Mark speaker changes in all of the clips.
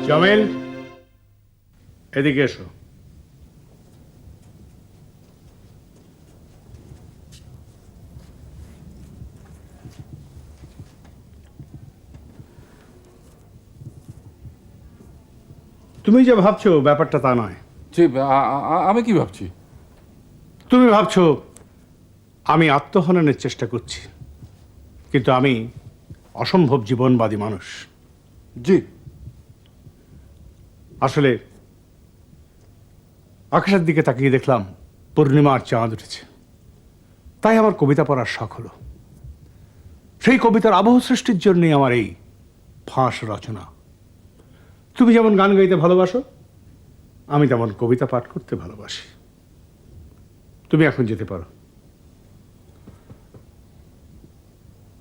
Speaker 1: জামিল, এদিকে এসো। তুমি যে ভাবছো ব্যাপারটা তা নয়।
Speaker 2: আমি কি ভাবছি?
Speaker 1: তুমি ভাবছো আমি আত্মহননের চেষ্টা করছি, কিন্তু আমি অসম্ভব জীবনবাদী মানুষ।
Speaker 2: জি।
Speaker 1: আসলে আকাশের দিকে তাকিয়ে দেখলাম পূর্ণিমার চাঁদ উঠেছে, তাই আমার কবিতা পড়ার শখ হলো। সেই কবিতার আবহ সৃষ্টির জন্যই আমার এই ফাঁস রচনা। তুমি যেমন গান গাইতে ভালোবাসো, আমি তেমন কবিতা পাঠ করতে ভালোবাসি। তুমি এখন যেতে পারো।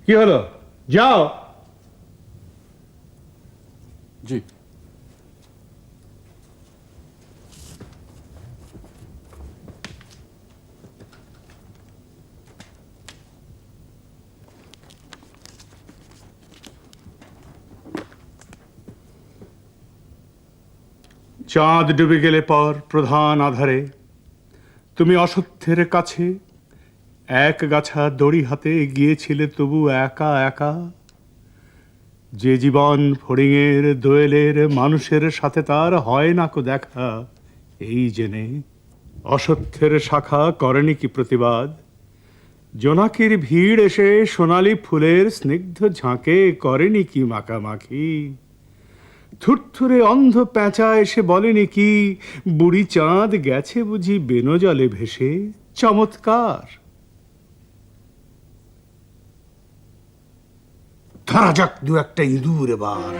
Speaker 1: কি হলো, যাও।
Speaker 2: জি।
Speaker 1: চাঁদ ডুবে গেলে পর প্রধান আধারে তুমি অসত্যের কাছে এক গাছা দড়ি হাতে গিয়েছিলে তবু একা একা। যে জীবন ফড়িংয়ের দোয়েলের মানুষের সাথে তার হয় না কো দেখা, এই জেনে অসত্যের শাখা করেনি কি প্রতিবাদ। জোনাকির ভিড় এসে সোনালি ফুলের স্নিগ্ধ ঝাঁকে করেনি কি মাখামাখি। থুরথুরে অন্ধ প্যাঁচা এসে বলেনি কি বুড়ি চাঁদ গেছে বুঝি বেনো জলে ভেসে। চমৎকার। ধরা যাক দু একটা ইঁদুর এবার।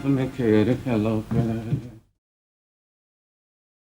Speaker 2: তুমি কে রেখে